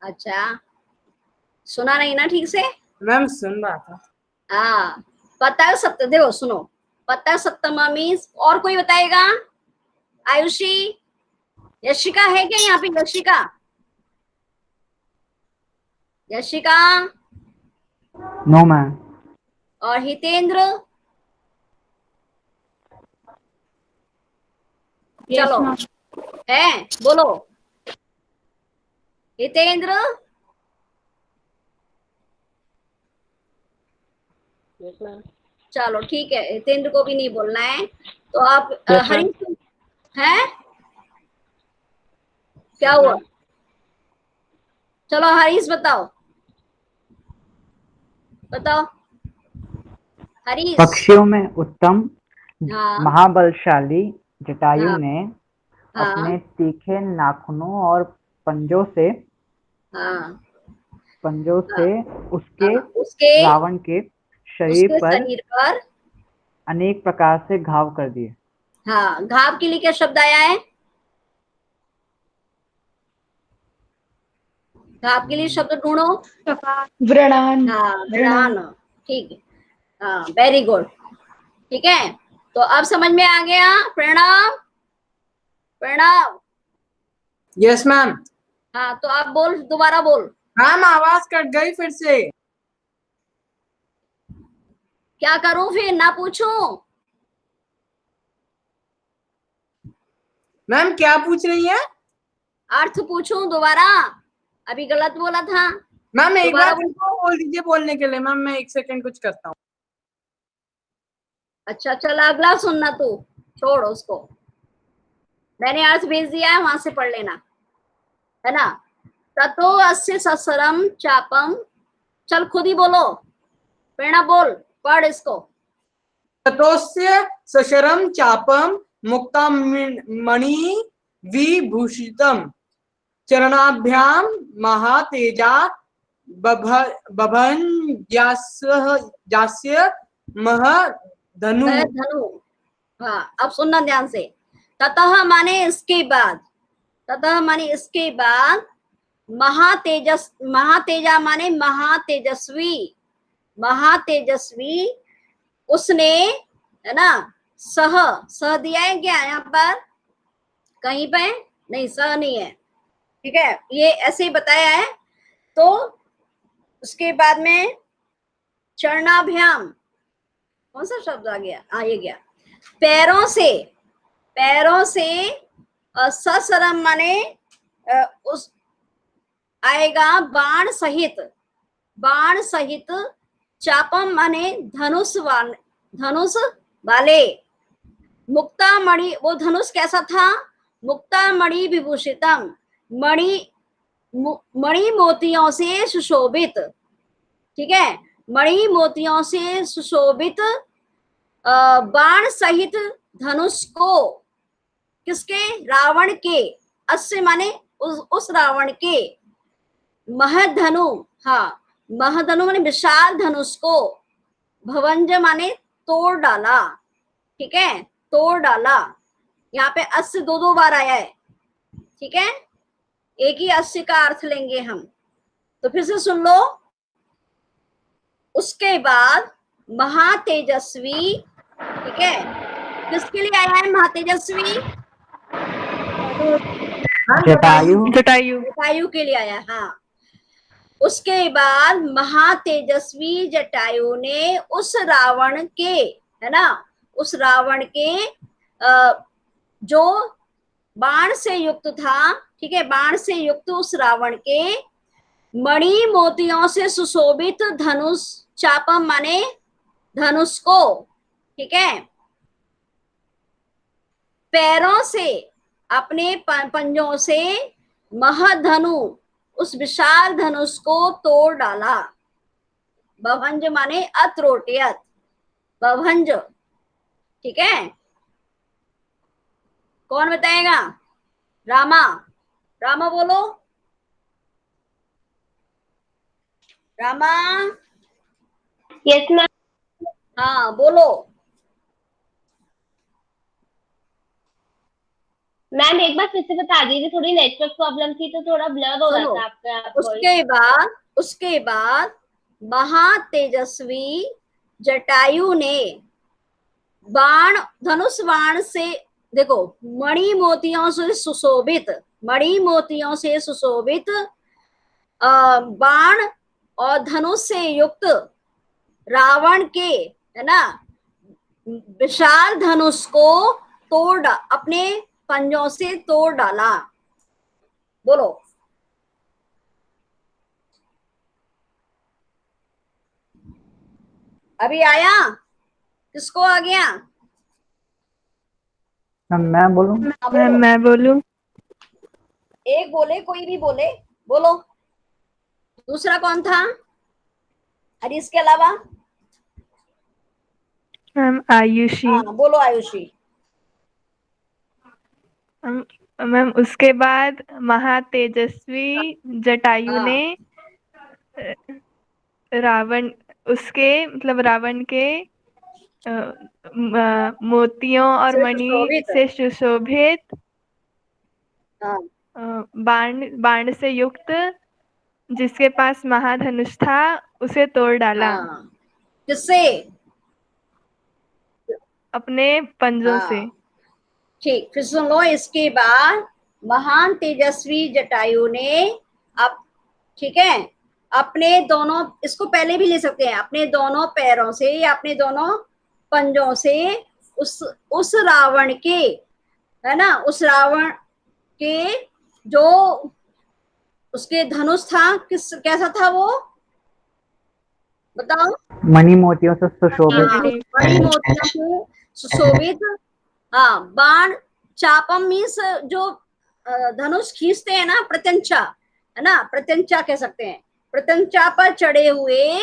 अच्छा, सुना नहीं ना ठीक से? मैम सुन रहा था। हाँ, पतंग सप्तम, देखो सुनो, पतंग सप्तमा मीन्स, और कोई बताएगा? आयुषी, यशिका है क्या यहाँ पे? Yashika, Yashika no ma'am. और हितेंद्र। Yes, चलो, ma'am. है, बोलो हितेंद्र। चलो ठीक है, हितेंद्र को भी नहीं बोलना है। तो आप Yes, ma'am. हरीश है, क्या हुआ? चलो हरीश बताओ, बताओ हरीश। पक्षियों में उत्तम हाँ, महाबलशाली जटायु हाँ, ने हाँ, अपने तीखे नाखूनों और पंजों से हाँ उसके उसके रावण के शरीर उसके पर शरीर पर अनेक प्रकार से घाव कर दिए। हाँ, घाव के लिए क्या शब्द आया है? घाव के लिए शब्द ढूंढो। व्रणान। हाँ, व्रणान। ठीक है, हाँ, वेरी गुड। ठीक है, तो अब समझ में आ गया। प्रणाम, प्रणाम। Yes ma'am. हाँ, तो आप बोल, दोबारा बोल। मैम आवाज कट गई फिर से। क्या करूं फिर, ना पूछूं? मैम क्या पूछ रही है? अर्थ पूछूं दोबारा? अभी गलत बोला था। मैम एक दोबारा बार बोल। फिर को बोल दीजिए बोलने के लिए। मैम मैं 1 सेकंड कुछ करता हूँ। अच्छा, चल अगला सुनना तू, छोड़ उसको। मैंने अर्थ भेज दिया है, वहां से पढ़ लेना, है ना। ततो अस्य ससरम चापम। चल खुद ही बोलो, प्रेरणा बोल, पढ़ इसको। ततोस्य सशरम चापम मुक्तामणि विभूषितम चरणाभ्याम महातेजा बभंजास्य महधनु। वह धनु। हाँ, अब सुनना ध्यान से। ततः माने इसके बाद, ततः माने इसके बाद, महातेजस, महातेजा माने महातेजस्वी, महातेजस्वी उसने, है ना। सह, सह दिया है क्या यहाँ पर कहीं पे? नहीं, सह नहीं है। ठीक है, ये ऐसे ही बताया है। तो उसके बाद में चरणाभ्याम, कौन सा शब्द आ गया? ये गया, पैरों से, पैरों से। ससरम माने उस आएगा बाण सहित, बाण सहित। चापम माने धनुष धनुष वाले। मुक्तामणि, वो धनुष कैसा था? मुक्तामणि विभूषितम, मणि, मणि मोतियों से सुशोभित। ठीक है, मणि मोतियों से सुशोभित बाण सहित धनुष को, किसके? रावण के। अस्य माने उस रावण के। महधनु, हाँ, महधनु माने विशाल धनुष को। भवंज माने तोड़ डाला। ठीक है, तोड़ डाला। यहाँ पे अस्य दो दो बार आया है। ठीक है, एक ही अस्य का अर्थ लेंगे हम। तो फिर से सुन लो। उसके बाद महातेजस्वी। ठीक है, किसके लिए आया है महातेजस्वी? जटायु। जटायु के लिए आया। हाँ, उसके बाद महातेजस्वी जटायु ने उस रावण के, है ना, उस रावण के जो बाण से युक्त था, ठीक है, बाण से युक्त उस रावण के मणि मोतियों से सुशोभित धनुष, चापम माने धनुष को, ठीक है, पैरों से, अपने पंजों से महधनु, उस विशाल धनुष को तोड़ डाला। बभंज माने अत्रोटियत, बभंज। ठीक है, कौन बताएगा? रामा, रामा बोलो, रामा। Yes ma'am. हाँ बोलो। मैम एक बार फिर से बता दीजिए, थोड़ी नेटवर्क प्रॉब्लम थी तो थोड़ा ब्लर हो रहा सुनो, था आपका वॉइस। उसके बाद महातेजस्वी जटायु ने बाण, धनुष बाण से, देखो, मणि मोतियों से सुशोभित, मणि मोतियों से सुशोभित बाण और धनुष से युक्त रावण के, है ना, विशाल धनुष को तोड़, अपने पंजों से तोड़ डाला। बोलो। अभी आया? किसको आ गया? मैं बोलूं? मैं बोलूं? एक बोले, कोई भी बोले, बोलो। दूसरा कौन था? अरे इसके अलावा? आयुषी। हाँ बोलो आयुषी। मैम उसके बाद महातेजस्वी जटायु हाँ। ने रावण उसके मतलब रावण के मोतियों और से मणि सुशोभित। से सुशोभित हाँ बाण से युक्त जिसके पास महाधनुष था उसे तोड़ डाला हाँ। किससे? अपने पंजों से। हाँ ठीक, फिर सुन लो। इसके बाद महान तेजस्वी जटायु ने अब, ठीक है, अपने दोनों, इसको पहले भी ले सकते हैं, अपने दोनों पैरों से या अपने दोनों पंजों से उस रावण के, है ना, उस रावण के जो उसके धनुष था, किस कैसा था वो, बताओ? मणि मोतियों से सुशोभित। हाँ, बड़ी मोतियों से सुशोभित। हाँ, बाण, चापम मीन्स जो धनुष खींचते हैं ना, प्रत्यंचा, है ना, प्रत्यंचा कह सकते हैं। प्रत्यंचा पर चढ़े हुए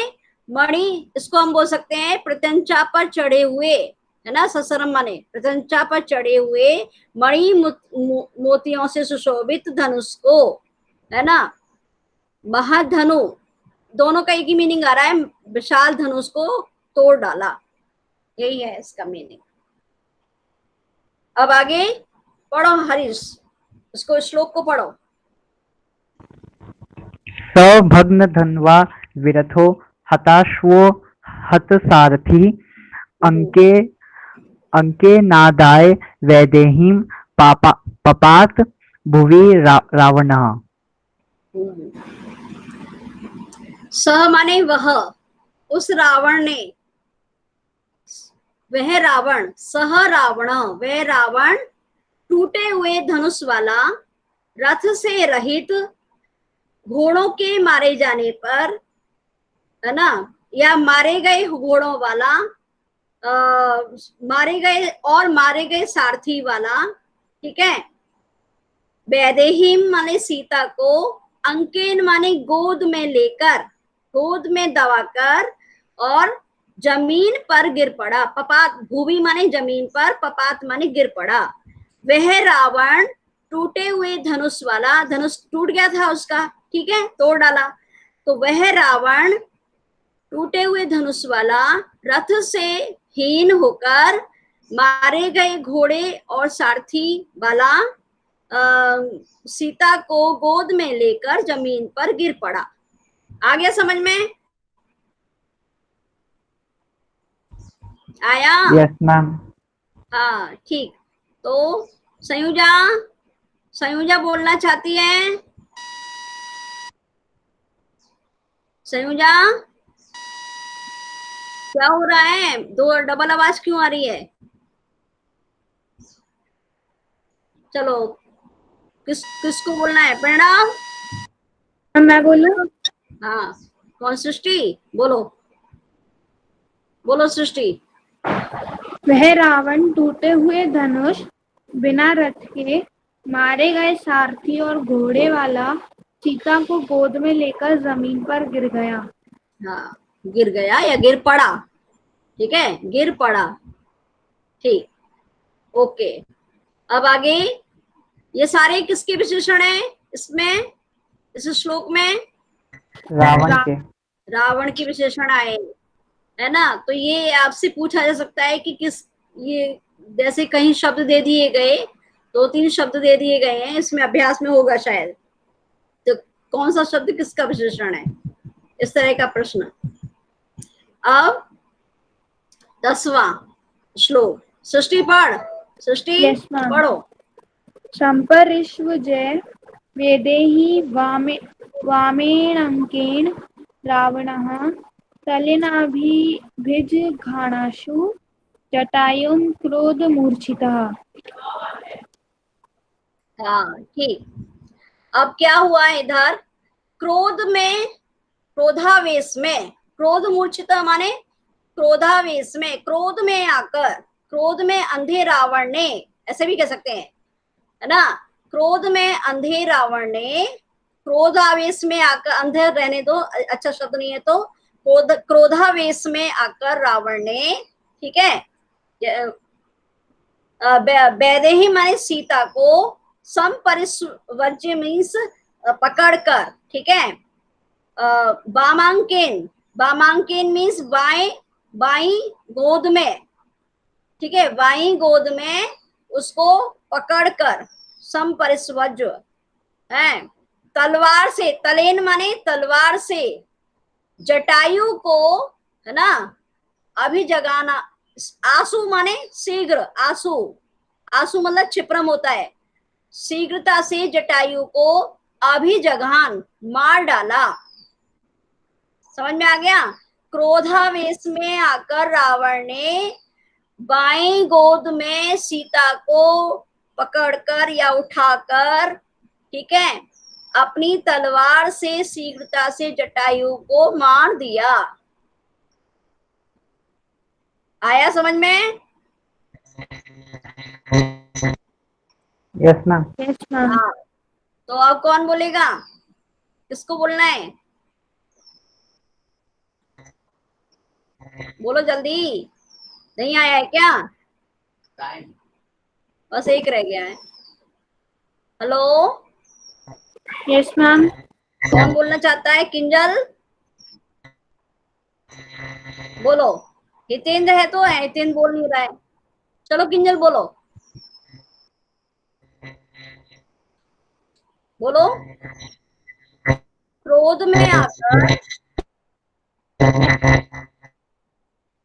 मणि, इसको हम बोल सकते हैं प्रत्यंचा पर चढ़े हुए, है ना, ससरम माने प्रत्यंचा पर चढ़े हुए मणि मोतियों से सुशोभित धनुष को, है ना, महाधनु, दोनों का एक ही मीनिंग आ रहा है, विशाल धनुष को तोड़ डाला, यही है इसका मीनिंग। अब आगे पढ़ो हरीश, इसको श्लोक को पढ़ो। सभग्न धन्वा विरथो हताश्वो हतसारथी अंके अंके नादाय वैदेहीम पपात भुवि रावणः। सह माने वह, उस रावण ने, वह रावण, सह रावण, वह रावण टूटे हुए धनुष वाला, रथ से रहित, घोड़ों के मारे जाने पर, है ना, या मारे गए घोड़ों वाला, मारे गए और मारे गए सारथी वाला, ठीक है। वैदेहीम माने सीता को, अंकेन माने गोद में लेकर, गोद में दबाकर, और जमीन पर गिर पड़ा। पपात, भूमि माने जमीन पर, पपात माने गिर पड़ा। वह रावण टूटे हुए धनुष वाला, धनुष टूट गया था उसका, ठीक है, तोड़ डाला। तो वह रावण टूटे हुए धनुष वाला, रथ से हीन होकर, मारे गए घोड़े और सारथी वाला, सीता को गोद में लेकर जमीन पर गिर पड़ा। आ गया समझ में? आया? Yes ma'am. हाँ ठीक। तो संयुजा, संयुजा बोलना चाहती है? संयुजा, क्या हो रहा है? दो डबल आवाज क्यों आ रही है? चलो, किसको बोलना है? प्रणव? मैं बोलूं? हाँ, कौन? सृष्टि बोलो, बोलो सृष्टि। वह रावण टूटे हुए धनुष, बिना रथ के, मारे गए सारथी और घोड़े वाला, सीता को गोद में लेकर जमीन पर गिर गया। हाँ, गिर गया या गिर पड़ा, ठीक है, गिर पड़ा, ठीक, ओके। अब आगे, ये सारे किसके विशेषण हैं इसमें, इस श्लोक में? रावण के। रावण के विशेषण आए, है ना। तो ये आपसे पूछा जा सकता है कि किस, ये जैसे कहीं शब्द दे दिए गए, 2-3 शब्द दे दिए गए हैं, इसमें अभ्यास में होगा शायद, तो कौन सा शब्द किसका विशेषण है, इस तरह का प्रश्न। अब 10वां श्लोक, सृष्टि पढ़, सृष्टि Yes, ma'am. पढ़ो। संपरिष्व जय वेदेहि वामेणांकेन रावणः तलेनाभिभिजघाणाशु जटायुं क्रोधमूर्छितः। हाँ ठीक। अब क्या हुआ इधर? क्रोध में, क्रोधावेश में, क्रोध मूर्छिता माने क्रोधावेश में, क्रोध में आकर, क्रोध में अंधे रावण ने, ऐसे भी कह सकते हैं, है ना, क्रोध में अंधे रावण ने, क्रोधावेश में आकर, अंधे रहने दो, अच्छा शब्द नहीं है, तो क्रोधावेश में आकर रावण ने, ठीक है, वैदेही माने सीता को, संपरिस्वज्य मीन्स पकड़कर, ठीक है। वामांकेन, वामांकेन मीन्स बाएं, बाई गोद में, ठीक है, बाई गोद में उसको पकड़कर, संपरिस्वज्य है। तलवार से, तलेन माने तलवार से, जटायु को, है ना, अभी जगाना। आंसू माने शीघ्र, आंसू, आंसू मतलब क्षिप्रम होता है। शीघ्रता से जटायु को अभिजगान, मार डाला। समझ में आ गया। क्रोधावेश में आकर रावण ने बाएं गोद में सीता को पकड़कर या उठाकर, ठीक है, अपनी तलवार से शीघ्रता से जटायु को मार दिया। आया समझ में? Yes ma'am. Yes ma'am. हाँ, तो अब कौन बोलेगा, किसको बोलना है? बोलो जल्दी, नहीं आया है क्या? बस एक रह गया है। Hello, yes ma'am. कौन बोलना चाहता है? किंजल बोलो। हितेंद्र है तो है, हितेंद्र बोल नहीं रहा है। चलो किंजल बोलो, बोलो। क्रोध में आकर,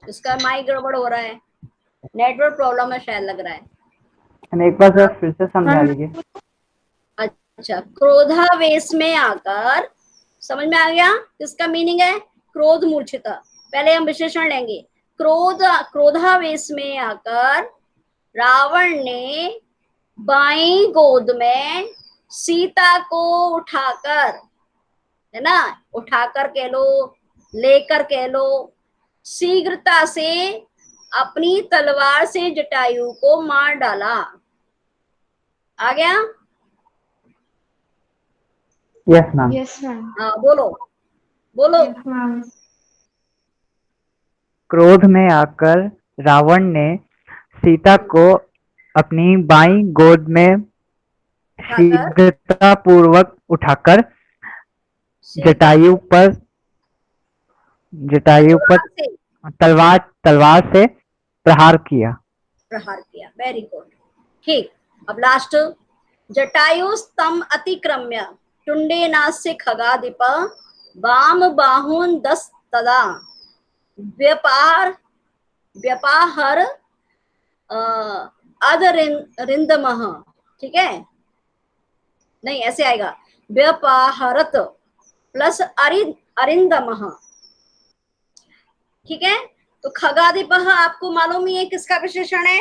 इसका माइक गड़बड़ हो रहा है, नेटवर्क प्रॉब्लम है शायद, लग रहा है। एक बार सर फिर से समझा लीजिए। अच्छा, क्रोधावेश में आकर, समझ में आ गया किसका मीनिंग है? क्रोध मूर्छिता। पहले हम विशेषण लेंगे। क्रोधावेश में आकर रावण ने बाईं गोद में सीता को उठाकर, है ना, उठाकर कह लो, लेकर कह लो, शीघ्रता से अपनी तलवार से जटायु को मार डाला। आ गया? Yes ma'am. Yes ma'am. हाँ बोलो, बोलो। Yes ma'am. क्रोध में आकर रावण ने सीता को अपनी बाईं गोद में शीघ्रता पूर्वक उठाकर जटायु पर तलवार से प्रहार किया। वेरी गुड, ठीक। अब लास्ट। जटायु स्तंभ अतिक्रम्य टुंडे नास्य खगाधिप वाम बाहुन दस तदा व्यापाहर अधरिंदमः, ठीक है, नहीं ऐसे आएगा, व्यापाहरत प्लस अरिंदमः, ठीक है। तो खगाधिपः आपको मालूम ही है किसका विशेषण है?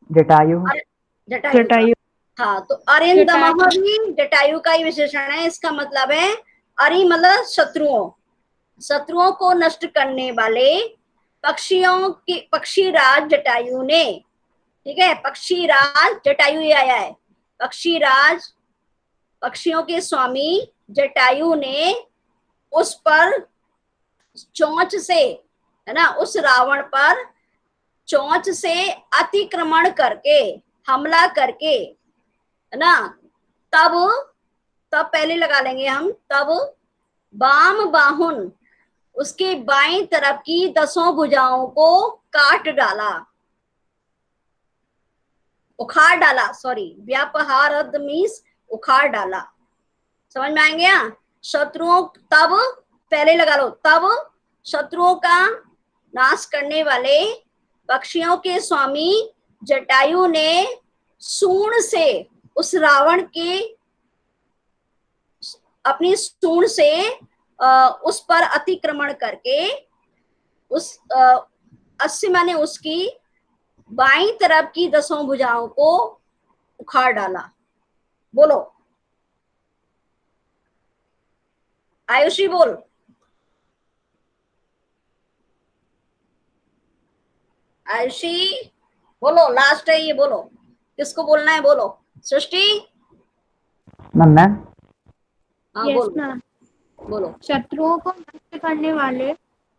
जटायु। जटायु। हाँ, तो अरिंदमः भी जटायु का ही विशेषण है। इसका मतलब है अरि मतलब शत्रुओं, शत्रुओं को नष्ट करने वाले पक्षियों के पक्षीराज जटायु ने, ठीक है, पक्षीराज जटायु ही आया है। पक्षीराज, पक्षियों के स्वामी जटायु ने उस पर चोंच से, है ना, उस रावण पर चोंच से अतिक्रमण करके, हमला करके, है ना, तब पहले लगा लेंगे हम, तब वाम बाहुन, उसके बाईं तरफ की 10 भुजाओं को काट डाला, उखाड़ डाला, सॉरी, व्यापहारद मीन्स उखाड़ डाला। समझ में आएंगे? शत्रुओं, तब पहले लगा लो, तब शत्रुओं का नाश करने वाले पक्षियों के स्वामी जटायु ने सूंड से उस रावण के, अपनी सूंड से उस पर अतिक्रमण करके उस 80 माने उसकी बाईं तरफ की 10 भुजाओं को उखाड़ डाला। बोलो आयुषी, बोल। आयुषी बोलो, लास्ट है ये, बोलो किसको बोलना है, बोलो। सृष्टि। मैम। हाँ यस बोलो, मैम। बोलो। शत्रुओं को नष्ट करने वाले,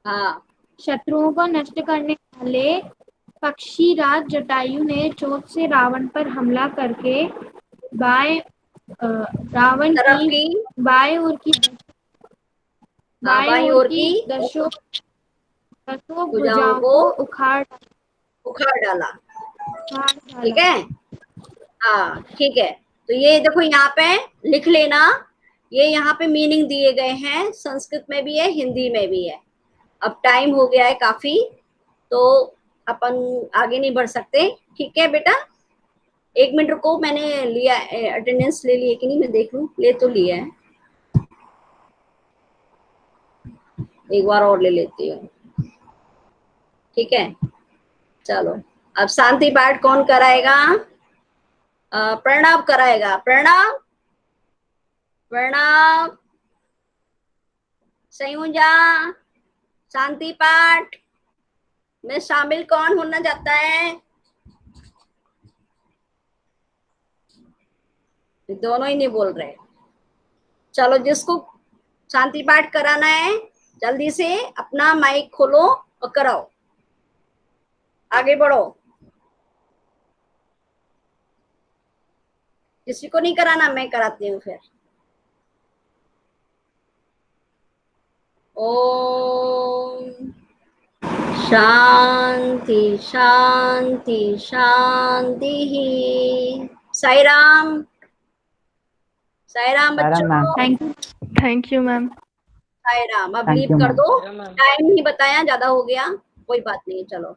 हाँ, शत्रुओं को नष्ट करने वाले पक्षीराज जटायु ने चोट से रावण पर हमला करके रावण तरफ की की बाएं ओर की बाईं ओर की दसों भुजाओं भुजाओं को को उखाड़ उखाड़ डाला। डाला। ठीक है, हाँ ठीक है। तो ये देखो यहाँ पे लिख लेना, ये यहाँ पे मीनिंग दिए गए हैं, संस्कृत में भी है, हिंदी में भी है। अब टाइम हो गया है काफी, तो अपन आगे नहीं बढ़ सकते। ठीक है बेटा, 1 मिनट रुको, मैंने लिया अटेंडेंस ले लिए कि नहीं, मैं देख लूं, ले तो लिया है, एक बार और ले लेती हूँ। ठीक है, चलो अब शांति पाठ कौन कराएगा? प्रणव कराएगा। प्रणव, प्रणव, संयुजा, शांति पाठ में शामिल कौन होना चाहता है? दोनों ही नहीं बोल रहे। चलो, जिसको शांति पाठ कराना है जल्दी से अपना माइक खोलो और कराओ, आगे बढ़ो। किसी को नहीं कराना, मैं कराती हूँ फिर। ओम शांति शांति शांति। साई राम, साई राम बच्चों। Thank you ma'am. Sai Ram. अब Thank लीव you, कर ma'am. दो, टाइम नहीं बताया, ज्यादा हो गया, कोई बात नहीं, चलो।